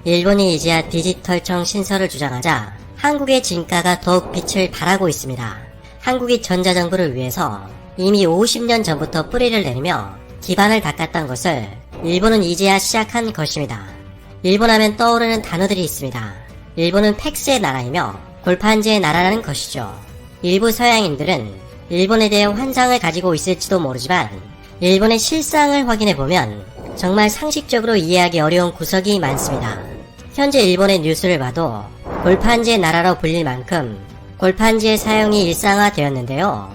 일본이 이제야 디지털청 신설을 주장하자 한국의 진가가 더욱 빛을 발하고 있습니다. 한국이 전자정부를 위해서 이미 50년 전부터 뿌리를 내리며 기반을 닦았던 것을 일본은 이제야 시작한 것입니다. 일본 하면 떠오르는 단어들이 있습니다. 일본은 팩스의 나라이며 골판지의 나라라는 것이죠. 일부 서양인들은 일본에 대해 환상을 가지고 있을지도 모르지만 일본의 실상을 확인해보면 정말 상식적으로 이해하기 어려운 구석이 많습니다. 현재 일본의 뉴스를 봐도 골판지의 나라로 불릴 만큼 골판지의 사용이 일상화되었는데요.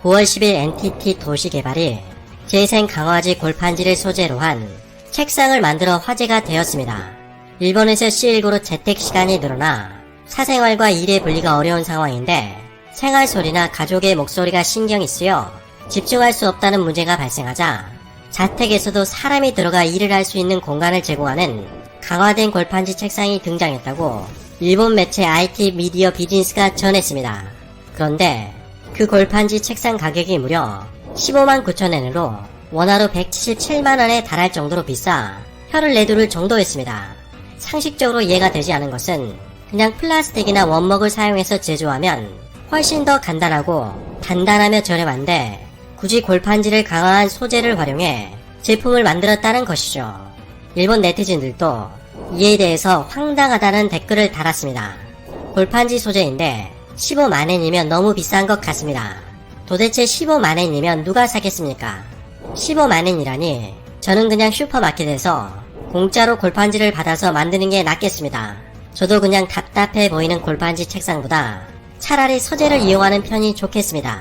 9월 10일 NTT 도시개발이 재생 강화지 골판지를 소재로 한 책상을 만들어 화제가 되었습니다. 일본에서 C19로 재택시간이 늘어나 사생활과 일의 분리가 어려운 상황인데 생활소리나 가족의 목소리가 신경이 쓰여 집중할 수 없다는 문제가 발생하자 자택에서도 사람이 들어가 일을 할 수 있는 공간을 제공하는 강화된 골판지 책상이 등장했다고 일본 매체 IT 미디어 비즈니스가 전했습니다. 그런데 그 골판지 책상 가격이 무려 15만 9천엔으로 원화로 177만원에 달할 정도로 비싸 혀를 내두를 정도였습니다. 상식적으로 이해가 되지 않은 것은 그냥 플라스틱이나 원목을 사용해서 제조하면 훨씬 더 간단하고 단단하며 저렴한데 굳이 골판지를 강화한 소재를 활용해 제품을 만들었다는 것이죠. 일본 네티즌들도 이에 대해서 황당하다는 댓글을 달았습니다. 골판지 소재인데 15만엔이면 너무 비싼 것 같습니다. 도대체 15만엔이면 누가 사겠습니까? 15만엔이라니 저는 그냥 슈퍼마켓에서 공짜로 골판지를 받아서 만드는 게 낫겠습니다. 저도 그냥 답답해 보이는 골판지 책상보다 차라리 서재를 이용하는 편이 좋겠습니다.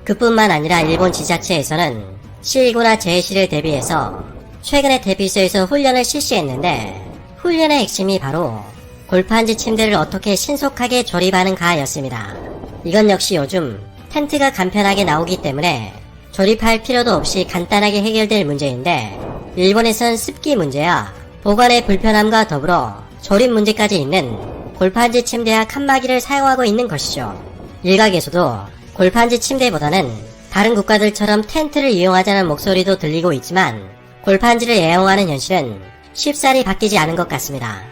그뿐만 아니라 일본 지자체에서는 C19나 재해시를 대비해서 최근에 대피소에서 훈련을 실시했는데 훈련의 핵심이 바로 골판지 침대를 어떻게 신속하게 조립하는가였습니다. 이건 역시 요즘 텐트가 간편하게 나오기 때문에 조립할 필요도 없이 간단하게 해결될 문제인데 일본에선 습기 문제야 보관의 불편함과 더불어 조립 문제까지 있는 골판지 침대와 칸막이를 사용하고 있는 것이죠. 일각에서도 골판지 침대보다는 다른 국가들처럼 텐트를 이용하자는 목소리도 들리고 있지만 골판지를 애용하는 현실은 쉽사리 바뀌지 않은 것 같습니다.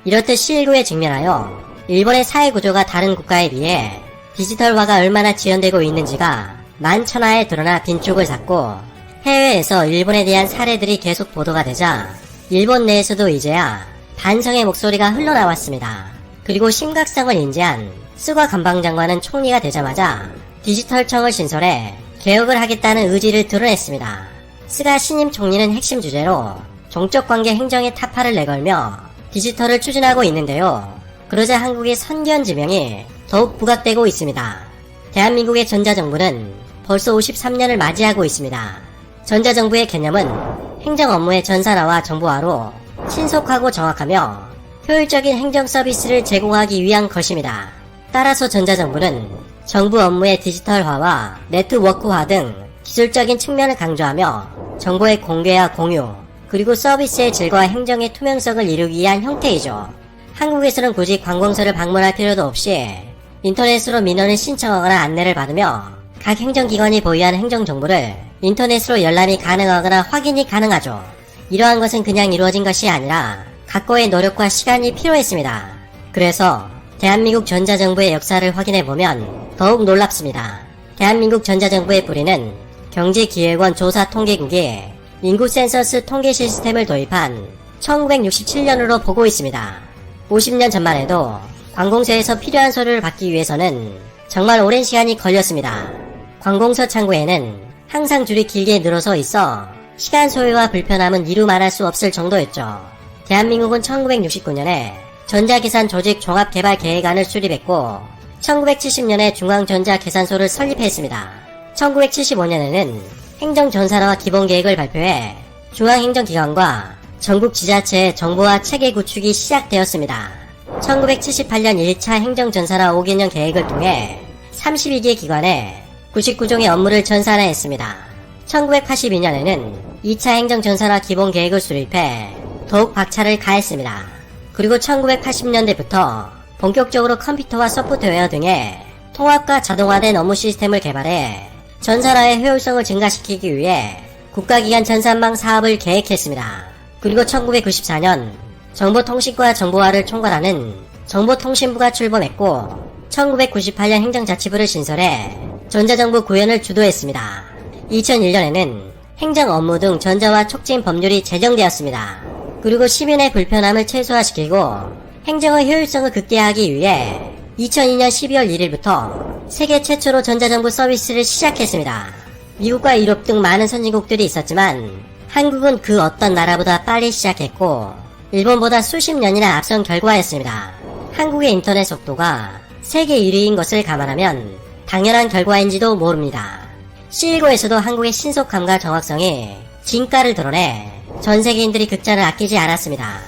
이렇듯 C19에 직면하여 일본의 사회구조가 다른 국가에 비해 디지털화가 얼마나 지연되고 있는지가 만천하에 드러나 빈쪽을 샀고 해외에서 일본에 대한 사례들이 계속 보도가 되자 일본 내에서도 이제야 반성의 목소리가 흘러나왔습니다. 그리고 심각성을 인지한 스가 관방장관은 총리가 되자마자 디지털청을 신설해 개혁을 하겠다는 의지를 드러냈습니다. 스가 신임 총리는 핵심 주제로 종적관계 행정의 타파를 내걸며 디지털을 추진하고 있는데요. 그러자 한국의 선견지명이 더욱 부각되고 있습니다. 대한민국의 전자정부는 벌써 53년을 맞이하고 있습니다. 전자정부의 개념은 행정 업무의 전산화와 정보화로 신속하고 정확하며 효율적인 행정 서비스를 제공하기 위한 것입니다. 따라서 전자정부는 정부 업무의 디지털화와 네트워크화 등 기술적인 측면을 강조하며 정보의 공개와 공유, 그리고 서비스의 질과 행정의 투명성을 이루기 위한 형태이죠. 한국에서는 굳이 관공서를 방문할 필요도 없이 인터넷으로 민원을 신청하거나 안내를 받으며 각 행정기관이 보유한 행정정보를 인터넷으로 열람이 가능하거나 확인이 가능하죠. 이러한 것은 그냥 이루어진 것이 아니라 각고의 노력과 시간이 필요했습니다. 그래서 대한민국 전자정부의 역사를 확인해보면 더욱 놀랍습니다. 대한민국 전자정부의 뿌리는 경제기획원 조사통계국이 인구센서스 통계 시스템을 도입한 1967년으로 보고 있습니다. 50년 전만 해도 관공서에서 필요한 서류를 받기 위해서는 정말 오랜 시간이 걸렸습니다. 관공서 창구에는 항상 줄이 길게 늘어서 있어 시간 소요와 불편함은 이루 말할 수 없을 정도였죠. 대한민국은 1969년에 전자계산 조직 종합개발계획안을 수립했고 1970년에 중앙전자계산소를 설립했습니다. 1975년에는 행정전산화 기본계획을 발표해 중앙행정기관과 전국 지자체의 정보화 체계 구축이 시작되었습니다. 1978년 1차 행정전산화 5개년 계획을 통해 32개 기관에 99종의 업무를 전산화했습니다. 1982년에는 2차 행정전산화 기본계획을 수립해 더욱 박차를 가했습니다. 그리고 1980년대부터 본격적으로 컴퓨터와 소프트웨어 등의 통합과 자동화된 업무 시스템을 개발해 전산화의 효율성을 증가시키기 위해 국가기관 전산망 사업을 계획했습니다. 그리고 1994년 정보통신과 정보화를 총괄하는 정보통신부가 출범했고 1998년 행정자치부를 신설해 전자정부 구현을 주도했습니다. 2001년에는 행정 업무 등 전자화 촉진 법률이 제정되었습니다. 그리고 시민의 불편함을 최소화시키고 행정의 효율성을 극대화하기 위해 2002년 12월 1일부터 세계 최초로 전자정부 서비스를 시작했습니다. 미국과 유럽 등 많은 선진국들이 있었지만 한국은 그 어떤 나라보다 빨리 시작했고 일본보다 수십 년이나 앞선 결과였습니다. 한국의 인터넷 속도가 세계 1위인 것을 감안하면 당연한 결과인지도 모릅니다. C19에서도 한국의 신속함과 정확성이 진가를 드러내 전 세계인들이 극찬을 아끼지 않았습니다.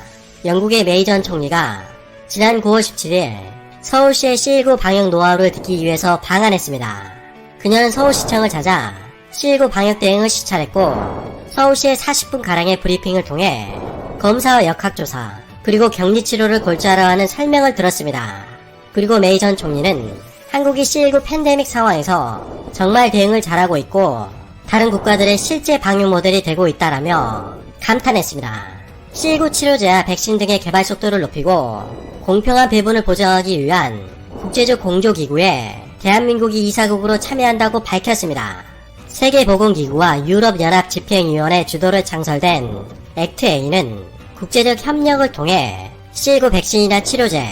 영국의 메이 전 총리가 지난 9월 17일 서울시의 C19 방역 노하우를 듣기 위해서 방한했습니다. 그녀는 서울시청을 찾아 C19 방역 대응을 시찰했고 서울시의 40분가량의 브리핑을 통해 검사와 역학조사 그리고 격리치료를 골자로 하는 설명을 들었습니다. 그리고 메이 전 총리는 한국이 C19 팬데믹 상황에서 정말 대응을 잘하고 있고 다른 국가들의 실제 방역 모델이 되고 있다라며 감탄했습니다. C19 치료제와 백신 등의 개발 속도를 높이고 공평한 배분을 보장하기 위한 국제적 공조기구에 대한민국이 이사국으로 참여한다고 밝혔습니다. 세계보건기구와 유럽연합집행위원회 주도로 창설된 액트A는 국제적 협력을 통해 C19 백신이나 치료제,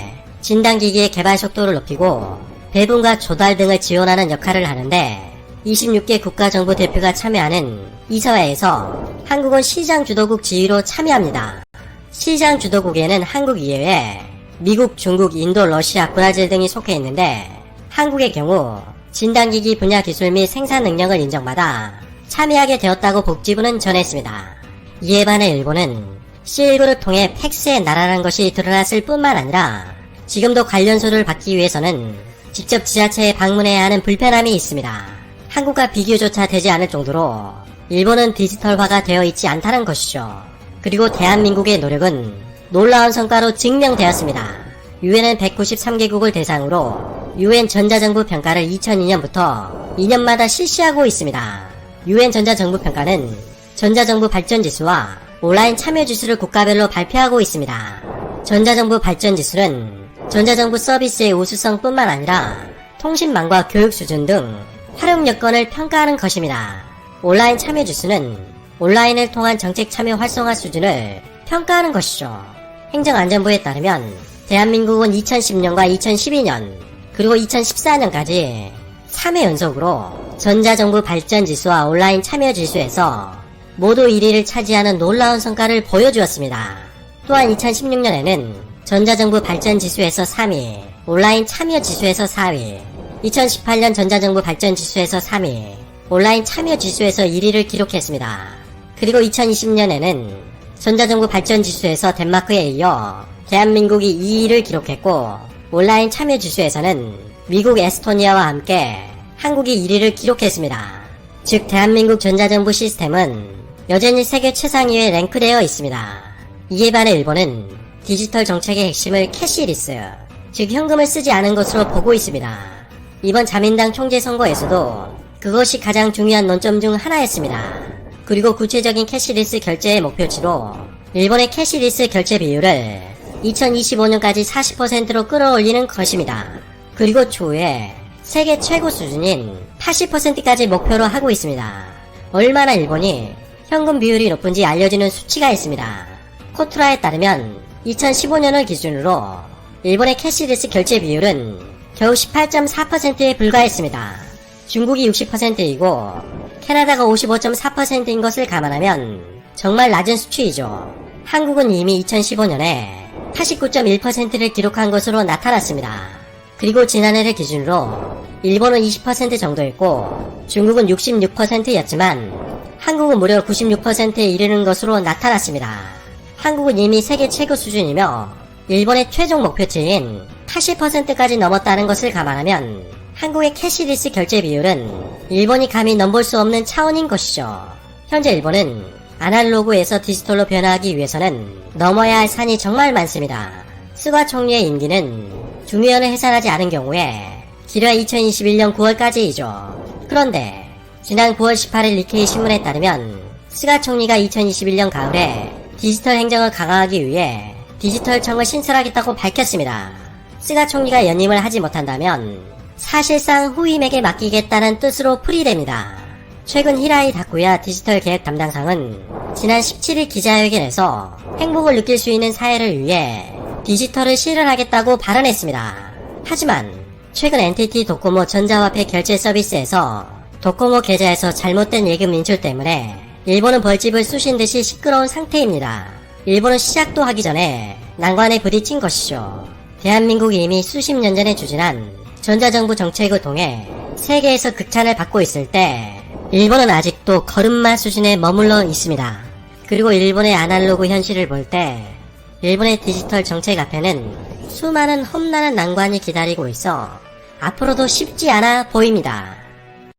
진단기기의 개발 속도를 높이고 배분과 조달 등을 지원하는 역할을 하는데 26개 국가정부 대표가 참여하는 이사회에서 한국은 시장 주도국 지위로 참여합니다. 시장 주도국에는 한국 이외에 미국, 중국, 인도, 러시아, 브라질 등이 속해 있는데 한국의 경우 진단기기 분야 기술 및 생산 능력을 인정받아 참여하게 되었다고 복지부는 전했습니다. 이에 반해 일본은 C19를 통해 팩스의 나라라는 것이 드러났을 뿐만 아니라 지금도 관련소를 받기 위해서는 직접 지자체에 방문해야 하는 불편함이 있습니다. 한국과 비교조차 되지 않을 정도로 일본은 디지털화가 되어 있지 않다는 것이죠. 그리고 대한민국의 노력은 놀라운 성과로 증명되었습니다. 유엔은 193개국을 대상으로 유엔 전자정부 평가를 2002년부터 2년마다 실시하고 있습니다. 유엔 전자정부 평가는 전자정부 발전지수와 온라인 참여지수를 국가별로 발표하고 있습니다. 전자정부 발전지수는 전자정부 서비스의 우수성뿐만 아니라 통신망과 교육 수준 등 활용 여건을 평가하는 것입니다. 온라인 참여지수는 온라인을 통한 정책 참여 활성화 수준을 평가하는 것이죠. 행정안전부에 따르면 대한민국은 2010년과 2012년 그리고 2014년까지 3회 연속으로 전자정부 발전지수와 온라인 참여지수에서 모두 1위를 차지하는 놀라운 성과를 보여주었습니다. 또한 2016년에는 전자정부 발전지수에서 3위, 온라인 참여지수에서 4위, 2018년 전자정부 발전지수에서 3위, 온라인 참여지수에서 1위를 기록했습니다. 그리고 2020년에는 전자정부 발전지수에서 덴마크에 이어 대한민국이 2위를 기록했고 온라인 참여지수에서는 미국 에스토니아와 함께 한국이 1위를 기록했습니다. 즉 대한민국 전자정부 시스템은 여전히 세계 최상위에 랭크되어 있습니다. 이에 반해 일본은 디지털 정책의 핵심을 캐시리스, 즉 현금을 쓰지 않은 것으로 보고 있습니다. 이번 자민당 총재 선거에서도 그것이 가장 중요한 논점 중 하나였습니다. 그리고 구체적인 캐시리스 결제의 목표치로 일본의 캐시리스 결제 비율을 2025년까지 40%로 끌어올리는 것입니다. 그리고 추후에 세계 최고 수준인 80%까지 목표로 하고 있습니다. 얼마나 일본이 현금 비율이 높은지 알려지는 수치가 있습니다. 코트라에 따르면 2015년을 기준으로 일본의 캐시리스 결제 비율은 겨우 18.4%에 불과했습니다. 중국이 60%이고 캐나다가 55.4%인 것을 감안하면 정말 낮은 수치이죠. 한국은 이미 2015년에 89.1%를 기록한 것으로 나타났습니다. 그리고 지난해를 기준으로 일본은 20% 정도였고 중국은 66%였지만 한국은 무려 96%에 이르는 것으로 나타났습니다. 한국은 이미 세계 최고 수준이며 일본의 최종 목표치인 80%까지 넘었다는 것을 감안하면 한국의 캐시리스 결제 비율은 일본이 감히 넘볼 수 없는 차원인 것이죠. 현재 일본은 아날로그에서 디지털로 변화하기 위해서는 넘어야 할 산이 정말 많습니다. 스가 총리의 임기는 중의원을 해산하지 않은 경우에 길어야 2021년 9월까지이죠. 그런데 지난 9월 18일 니케이 신문에 따르면 스가 총리가 2021년 가을에 디지털 행정을 강화하기 위해 디지털청을 신설하겠다고 밝혔습니다. 스가 총리가 연임을 하지 못한다면 사실상 후임에게 맡기겠다는 뜻으로 풀이됩니다. 최근 히라이 다쿠야 디지털 계획 담당상은 지난 17일 기자회견에서 행복을 느낄 수 있는 사회를 위해 디지털을 실현하겠다고 발언했습니다. 하지만 최근 NTT 도코모 전자화폐 결제 서비스에서 도코모 계좌에서 잘못된 예금 인출 때문에 일본은 벌집을 쑤신 듯이 시끄러운 상태입니다. 일본은 시작도 하기 전에 난관에 부딪힌 것이죠. 대한민국이 이미 수십 년 전에 추진한 전자정부 정책을 통해 세계에서 극찬을 받고 있을 때 일본은 아직도 걸음마 수준에 머물러 있습니다. 그리고 일본의 아날로그 현실을 볼 때 일본의 디지털 정책 앞에는 수많은 험난한 난관이 기다리고 있어 앞으로도 쉽지 않아 보입니다.